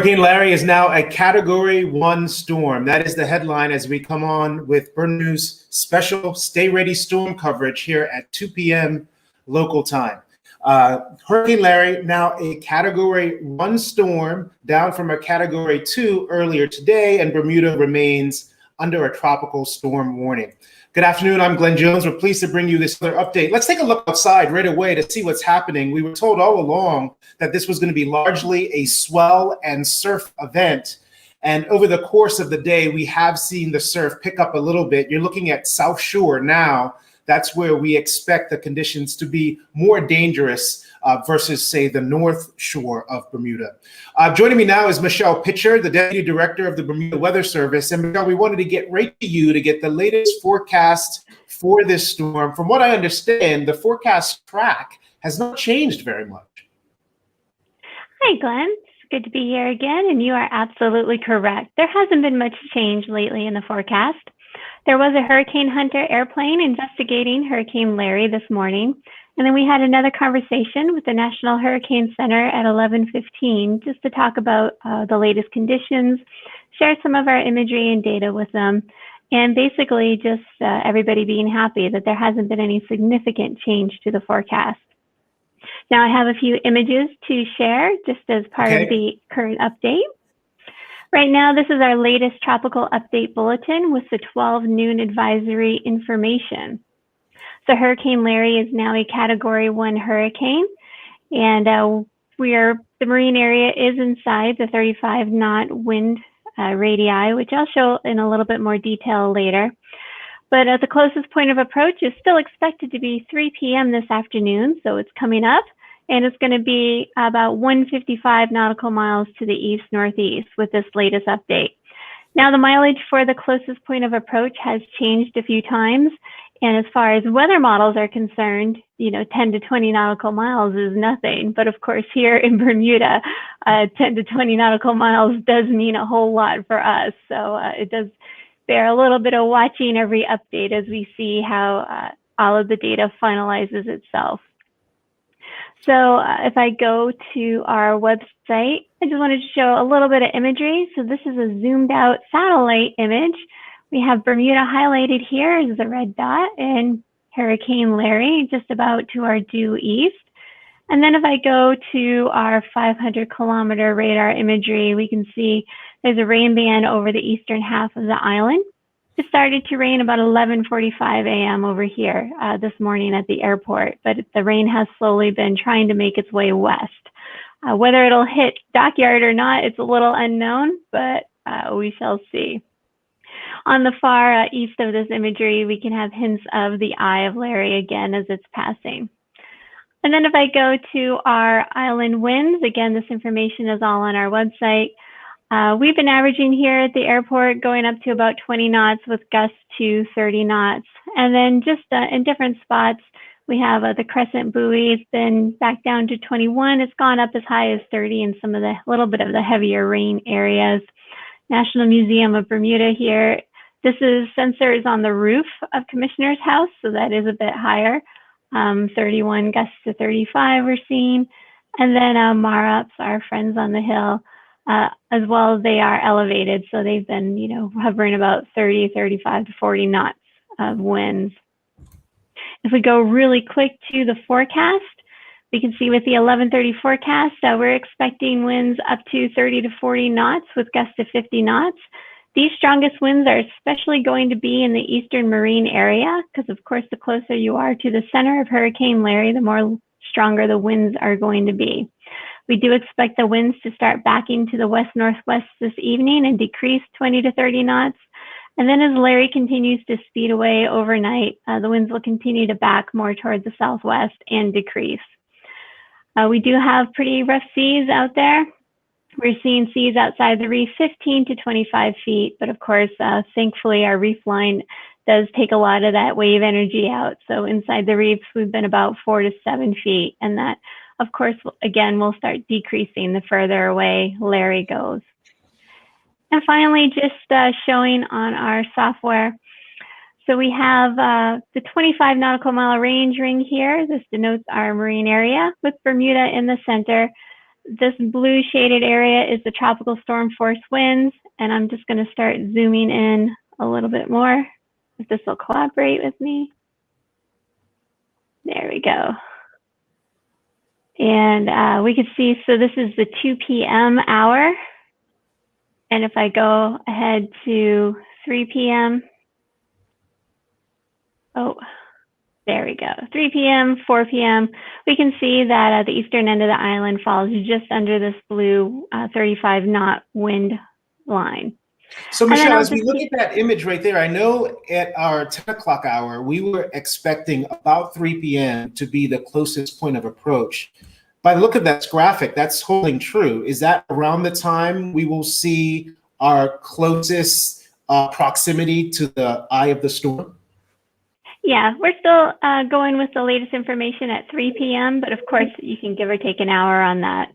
Hurricane Larry is now a Category 1 storm. That is the headline as we come on with Burn News special Stay Ready storm coverage here at 2 p.m. local time. Hurricane Larry, now a Category 1 storm, down from a Category 2 earlier today, and Bermuda remains under a tropical storm warning. Good afternoon, I'm Glenn Jones. We're pleased to bring you this other update. Let's take a look outside right away to see what's happening. We were told all along that this was going to be largely a swell and surf event. And over the course of the day, we have seen the surf pick up a little bit. You're looking at South Shore now. That's where we expect the conditions to be more dangerous versus, say, the North Shore of Bermuda. Joining me now is Michelle Pitcher, the Deputy Director of the Bermuda Weather Service. And Michelle, we wanted to get right to you to get the latest forecast for this storm. From what I understand, the forecast track has not changed very much. Hi, Glenn. It's good to be here again, and you are absolutely correct. There hasn't been much change lately in the forecast. There was a Hurricane Hunter airplane investigating Hurricane Larry this morning, and then we had another conversation with the National Hurricane Center at 11:15 just to talk about the latest conditions, share some of our imagery and data with them, and basically just everybody being happy that there hasn't been any significant change to the forecast. Now I have a few images to share just as part of the current update. Right now, this is our latest tropical update bulletin with the 12 noon advisory information. So Hurricane Larry is now a Category 1 hurricane, and the marine area is inside the 35-knot wind radii, which I'll show in a little bit more detail later. But the closest point of approach is still expected to be 3 p.m. this afternoon, so it's coming up. And it's going to be about 155 nautical miles to the east-northeast with this latest update. Now, the mileage for the closest point of approach has changed a few times. And as far as weather models are concerned, 10 to 20 nautical miles is nothing. But of course, here in Bermuda, 10 to 20 nautical miles does mean a whole lot for us. So it does bear a little bit of watching every update as we see how all of the data finalizes itself. So if I go to our website, I just wanted to show a little bit of imagery. So this is a zoomed out satellite image. We have Bermuda highlighted here as the red dot and Hurricane Larry just about to our due east. And then if I go to our 500-kilometer radar imagery, we can see there's a rain band over the eastern half of the island. It started to rain about 11:45 a.m. over here this morning at the airport, but the rain has slowly been trying to make its way west. Whether it'll hit Dockyard or not, it's a little unknown, but we shall see. On the far east of this imagery, we can have hints of the eye of Larry again as it's passing. And then if I go to our island winds, again, this information is all on our website. We've been averaging here at the airport going up to about 20 knots with gusts to 30 knots. And then just in different spots, we have the Crescent buoy. It's been back down to 21. It's gone up as high as 30 in some of the little bit of the heavier rain areas. National Museum of Bermuda here. This is sensors on the roof of Commissioner's House, so that is a bit higher. 31 gusts to 35 we're seeing. And then Marups, our friends on the hill, as well, they are elevated, so they've been, hovering about 30, 35 to 40 knots of winds. If we go really quick to the forecast, we can see with the 11:30 forecast, we're expecting winds up to 30 to 40 knots with gusts to 50 knots. These strongest winds are especially going to be in the eastern marine area, because of course, the closer you are to the center of Hurricane Larry, the more stronger the winds are going to be. We do expect the winds to start backing to the west-northwest this evening and decrease 20 to 30 knots. And then as Larry continues to speed away overnight, the winds will continue to back more toward the southwest and decrease. We do have pretty rough seas out there. We're seeing seas outside the reef 15 to 25 feet, but of course, thankfully, our reef line does take a lot of that wave energy out. So inside the reefs, we've been about 4 to 7 feet, and that, of course, again, will start decreasing the further away Larry goes. And finally, just showing on our software. So we have the 25 nautical mile range ring here. This denotes our marine area with Bermuda in the center. this blue shaded area is the tropical storm force winds, and I'm just going to start zooming in a little bit more, if this will cooperate with me. There we go. And we can see, so this is the 2 p.m. hour. And if I go ahead to 3 p.m., oh, there we go, 3 p.m., 4 p.m., we can see that the eastern end of the island falls just under this blue 35 knot wind line. So Michelle, as we look at that image right there, I know at our 10 o'clock hour, we were expecting about 3 p.m. to be the closest point of approach. By the look of that graphic, that's holding true. Is that around the time we will see our closest proximity to the eye of the storm? Yeah, we're still going with the latest information at 3 p.m., but of course you can give or take an hour on that.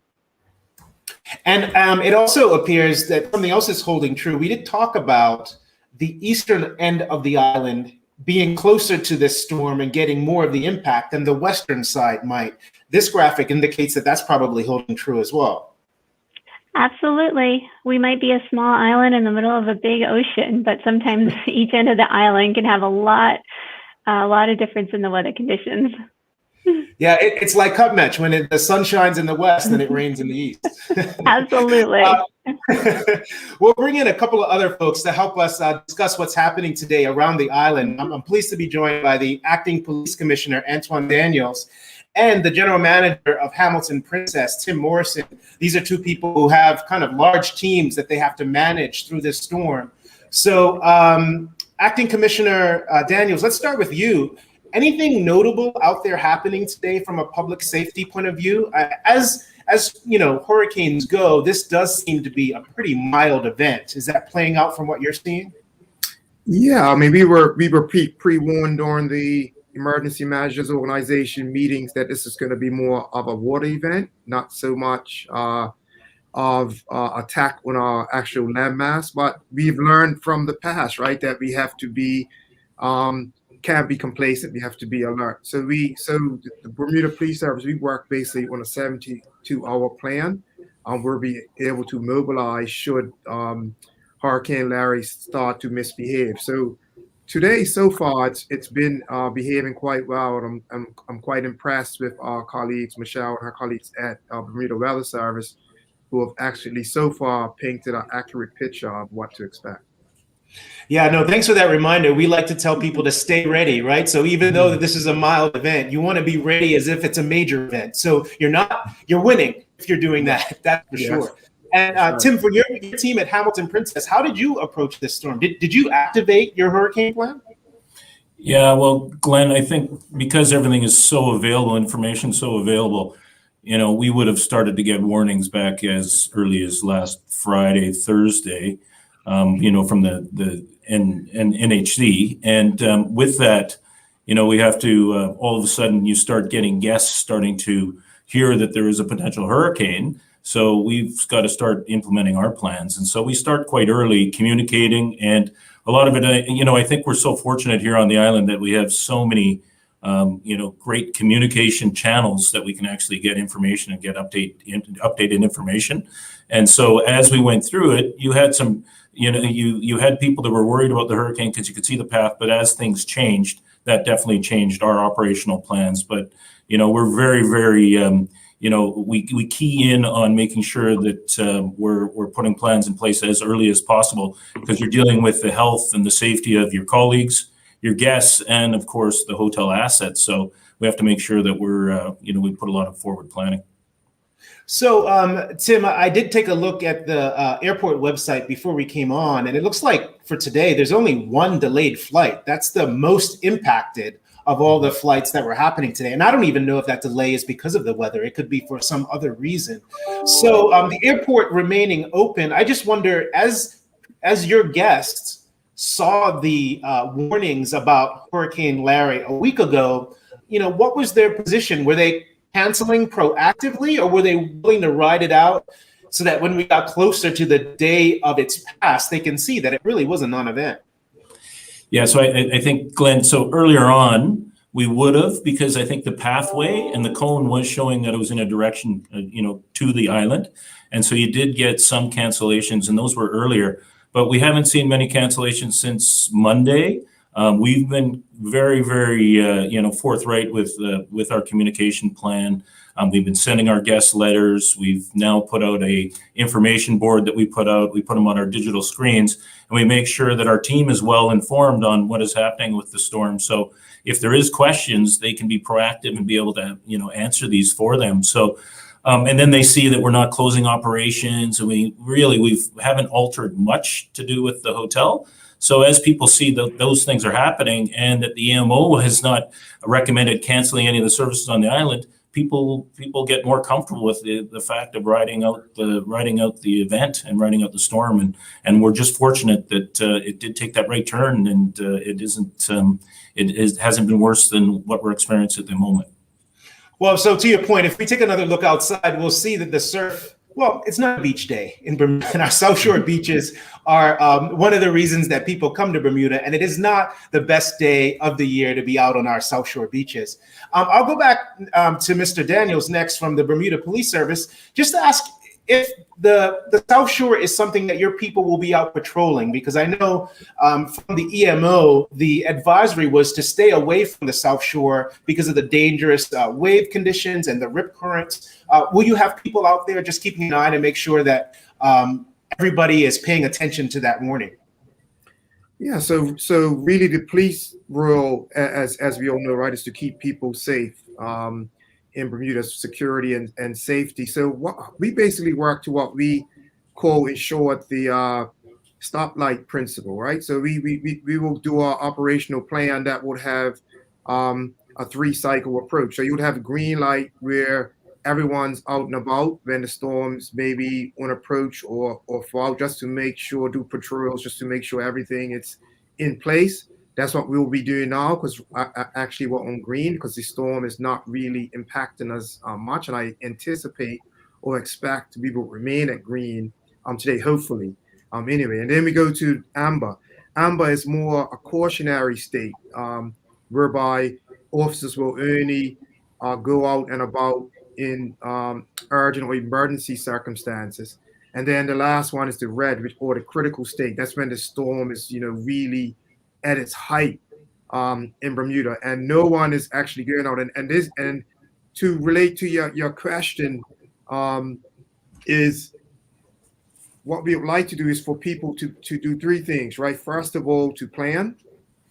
And it also appears that something else is holding true. We did talk about the eastern end of the island being closer to this storm and getting more of the impact than the western side might. This graphic indicates that that's probably holding true as well. Absolutely. We might be a small island in the middle of a big ocean, but sometimes each end of the island can have a lot of difference in the weather conditions. Yeah, it's like cup match. When the sun shines in the west, then it rains in the east. Absolutely. We'll bring in a couple of other folks to help us discuss what's happening today around the island. I'm pleased to be joined by the Acting Police Commissioner, Antoine Daniels, and the General Manager of Hamilton Princess, Tim Morrison. These are two people who have kind of large teams that they have to manage through this storm. So Acting Commissioner Daniels, let's start with you. Anything notable out there happening today from a public safety point of view? As you know, hurricanes go, this does seem to be a pretty mild event. Is that playing out from what you're seeing? Yeah, I mean, we were pre-warned during the Emergency Managers Organization meetings that this is going to be more of a water event, not so much of attack on our actual landmass. But we've learned from the past, right, that we have to be can't be complacent. We have to be alert. So the Bermuda Police Service, we work basically on a 72-hour plan. We'll be able to mobilize should Hurricane Larry start to misbehave. So today, so far, it's been behaving quite well, and I'm quite impressed with our colleagues, Michelle and her colleagues at Bermuda Weather Service, who have actually so far painted an accurate picture of what to expect. Yeah, no, thanks for that reminder. We like to tell people to stay ready, right? So even though this is a mild event, you want to be ready as if it's a major event. So you're winning if you're doing that, that's for sure. And Tim, for your team at Hamilton Princess, how did you approach this storm? Did you activate your hurricane plan? Yeah, well, Glenn, I think because everything is so available, information so available, you know, we would have started to get warnings back as early as last Friday, Thursday, you know, from the NHC. And with that, you know, we have to, all of a sudden you start getting guests starting to hear that there is a potential hurricane. So we've got to start implementing our plans. And so we start quite early communicating, and a lot of it, you know, I think we're so fortunate here on the island that we have so many, you know, great communication channels that we can actually get information and get updated information. And so as we went through it, you had some, you know, you had people that were worried about the hurricane because you could see the path, but as things changed, that definitely changed our operational plans. But, you know, we're very, very, you know, we key in on making sure that we're putting plans in place as early as possible, because you're dealing with the health and the safety of your colleagues, your guests, and of course the hotel assets. So we have to make sure that we're, you know, we put a lot of forward planning. So, Tim, I did take a look at the airport website before we came on, and it looks like for today, there's only one delayed flight. That's the most impacted of all the flights that were happening today. And I don't even know if that delay is because of the weather. It could be for some other reason. So the airport remaining open, I just wonder, as your guests saw the warnings about Hurricane Larry a week ago, you know, what was their position? Were they canceling proactively, or were they willing to ride it out so that when we got closer to the day of its pass, they can see that it really was a non-event? Yeah, so I think, Glenn, so earlier on, We would have, because I think the pathway and the cone was showing that it was in a direction, to the island. And so you did get some cancellations, and those were earlier. But we haven't seen many cancellations since Monday. We've been very, very, forthright with our communication plan. We've been sending our guest letters. We've now put out a information board that we put out. We put them on our digital screens, and we make sure that our team is well informed on what is happening with the storm. So if there is questions, they can be proactive and be able to, answer these for them. So, and then they see that we're not closing operations, and we haven't altered much to do with the hotel. So as people see that those things are happening and that the EMO has not recommended canceling any of the services on the island, people get more comfortable with the fact of riding out the event and riding out the storm, and we're just fortunate that it did take that right turn, and it hasn't been worse than what we're experiencing at the moment. Well, so to your point, if we take another look outside, we'll see that the surf, well, it's not a beach day in Bermuda, and our South Shore beaches are one of the reasons that people come to Bermuda, and it is not the best day of the year to be out on our South Shore beaches. I'll go back to Mr. Daniels next from the Bermuda Police Service, just to ask if the South Shore is something that your people will be out patrolling, because I know from the EMO, the advisory was to stay away from the South Shore because of the dangerous wave conditions and the rip currents. Will you have people out there just keeping an eye to make sure that everybody is paying attention to that warning? Yeah, so really the police role, as we all know, right, is to keep people safe in Bermuda, security and safety. So we basically work to what we call, in short, the stoplight principle, right? So we will do our operational plan that would have a 3-cycle approach. So you would have a green light where everyone's out and about when the storms maybe on approach or fall, just to make sure, do patrols, just to make sure everything is in place. That's what we'll be doing now, because actually we're on green, because the storm is not really impacting us much, and I anticipate or expect we will remain at green today, hopefully. Anyway, and then we go to amber. Amber is more a cautionary state, whereby officers will only go out and about in urgent or emergency circumstances. And then the last one is the red, or the critical state. That's when the storm is, really at its height in Bermuda, and no one is actually going out. And to relate to your question, is what we would like to do is for people to do 3 things, right? First of all, to plan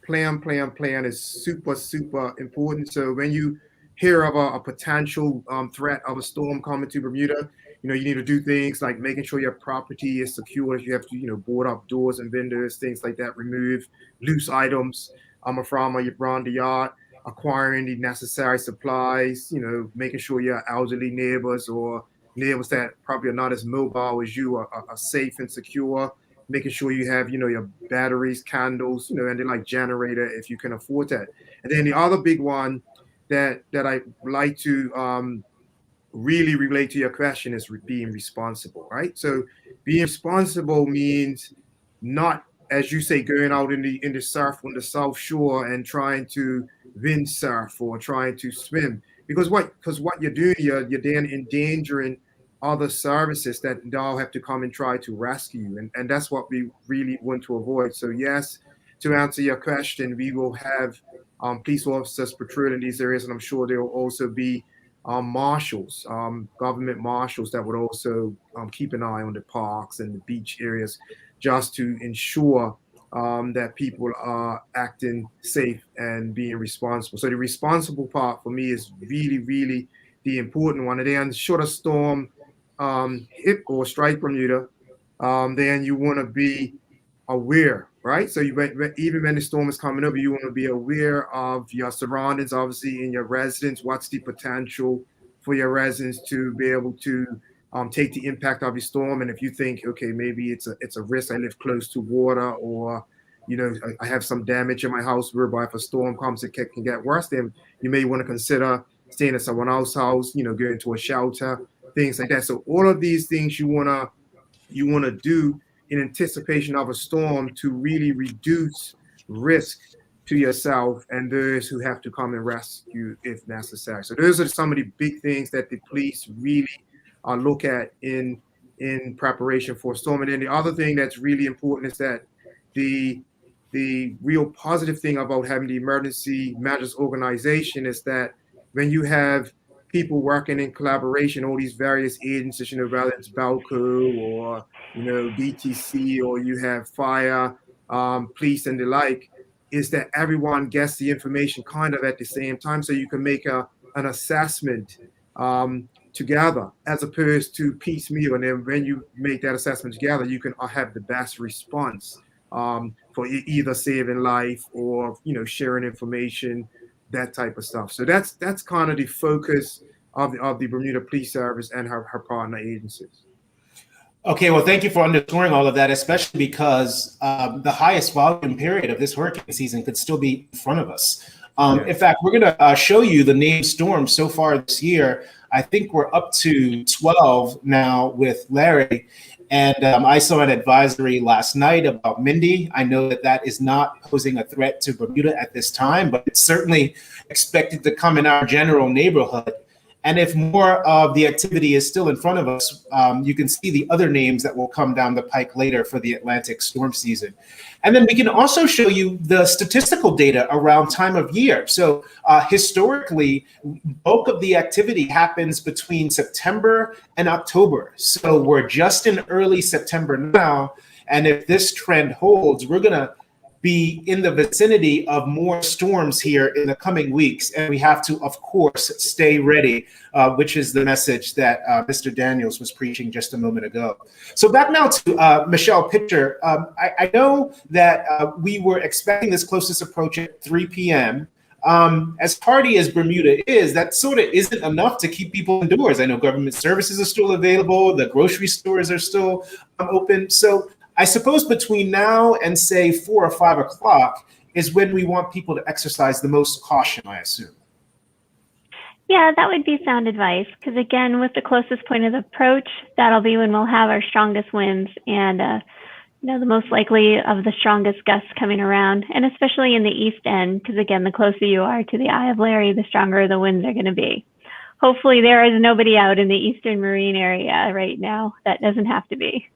is super, super important. So when you hear of a potential threat of a storm coming to Bermuda, you need to do things like making sure your property is secure. If you have to, board up doors and windows, things like that, remove loose items from around the yard, acquiring the necessary supplies, making sure your elderly neighbors or neighbors that probably are not as mobile as you are safe and secure, making sure you have, your batteries, candles, and then like generator if you can afford that. And then the other big one that I like to really relate to your question is being responsible, right? So being responsible means not, as you say, going out in the surf on the South Shore and trying to windsurf or trying to swim, because what you're doing, you're then endangering other services that now have to come and try to rescue you, and that's what we really want to avoid. So yes, to answer your question, we will have police officers patrolling these areas, and I'm sure there will also be marshals, government marshals that would also keep an eye on the parks and the beach areas, just to ensure that people are acting safe and being responsible. So the responsible part for me is really, really the important one. And then should a storm hit or strike Bermuda, then you want to be aware, right? So even when the storm is coming over, you want to be aware of your surroundings, obviously, in your residence. What's the potential for your residents to be able to take the impact of the storm? And if you think, okay, maybe it's a risk, I live close to water, or I have some damage in my house whereby if a storm comes, it can get worse, then you may want to consider staying at someone else's house, going to a shelter, things like that. So all of these things you wanna do in anticipation of a storm to really reduce risk to yourself and those who have to come and rescue if necessary. So those are some of the big things that the police really look at in preparation for a storm. And then the other thing that's really important is that the real positive thing about having the emergency matters organization is that when you have people working in collaboration, all these various agencies, whether it's Balco or, DTC, or you have fire, police and the like, is that everyone gets the information kind of at the same time, so you can make an assessment together as opposed to piecemeal. And then when you make that assessment together, you can have the best response for either saving life or sharing information, that type of stuff. So that's kind of the focus of the Bermuda Police Service and her partner agencies. Okay, well, thank you for underscoring all of that, especially because the highest volume period of this hurricane season could still be in front of us. In fact, we're going to show you the named storms so far this year. I think we're up to 12 now with Larry. And I saw an advisory last night about Mindy. I know that is not posing a threat to Bermuda at this time, but it's certainly expected to come in our general neighborhood. And if more of the activity is still in front of us, you can see the other names that will come down the pike later for the Atlantic storm season. And then we can also show you the statistical data around time of year. So historically, bulk of the activity happens between September and October. So we're just in early September now. And if this trend holds, we're going to be in the vicinity of more storms here in the coming weeks. And we have to, of course, stay ready, which is the message that Mr. Daniels was preaching just a moment ago. So back now to Michelle Pitcher. I know that we were expecting this closest approach at 3 p.m. As hardy as Bermuda is, that sort of isn't enough to keep people indoors. I know government services are still available. The grocery stores are still open. So I suppose between now and say 4 or 5 o'clock is when we want people to exercise the most caution, I assume. Yeah, that would be sound advice, because again, with the closest point of approach, that'll be when we'll have our strongest winds and the most likely of the strongest gusts coming around, and especially in the east end, because again, the closer you are to the Eye of Larry, the stronger the winds are going to be. Hopefully there is nobody out in the eastern marine area right now. That doesn't have to be.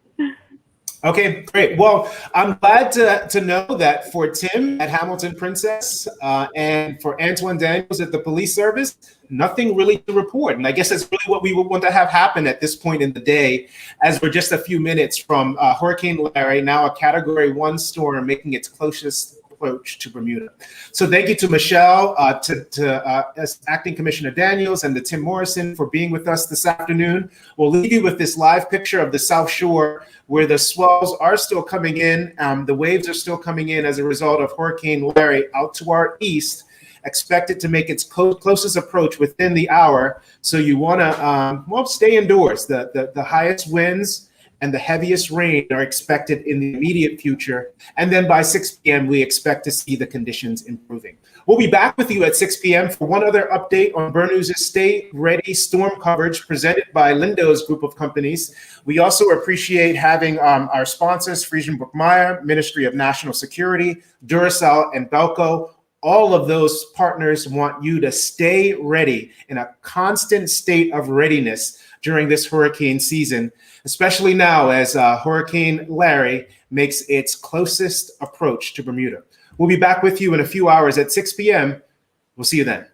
Okay, great. Well, I'm glad to know that for Tim at Hamilton Princess and for Antoine Daniels at the police service, nothing really to report. And I guess that's really what we would want to have happen at this point in the day, as we're just a few minutes from Hurricane Larry, now a Category 1 storm, making its closest approach to Bermuda. So thank you to Michelle, to Acting Commissioner Daniels, and to Tim Morrison for being with us this afternoon. We'll leave you with this live picture of the South Shore, where the swells are still coming in. The waves are still coming in as a result of Hurricane Larry out to our east, expected to make its closest approach within the hour. So you want to, stay indoors. The highest winds and the heaviest rain are expected in the immediate future. And then by 6 p.m., we expect to see the conditions improving. We'll be back with you at 6 p.m. for one other update on Burnew's Stay Ready storm coverage presented by Lindo's group of companies. We also appreciate having our sponsors, Friesen Brookmeyer, Ministry of National Security, Duracell, and Belco. All of those partners want you to stay ready in a constant state of readiness during this hurricane season, especially now as Hurricane Larry makes its closest approach to Bermuda. We'll be back with you in a few hours at 6 p.m. We'll see you then.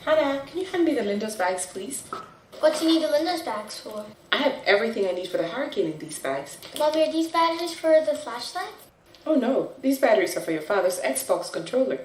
Hannah, can you hand me the Lindos bags, please? What do you need the Lindos bags for? I have everything I need for the hurricane in these bags. Mommy, are these batteries for the flashlight? Oh no, these batteries are for your father's Xbox controller.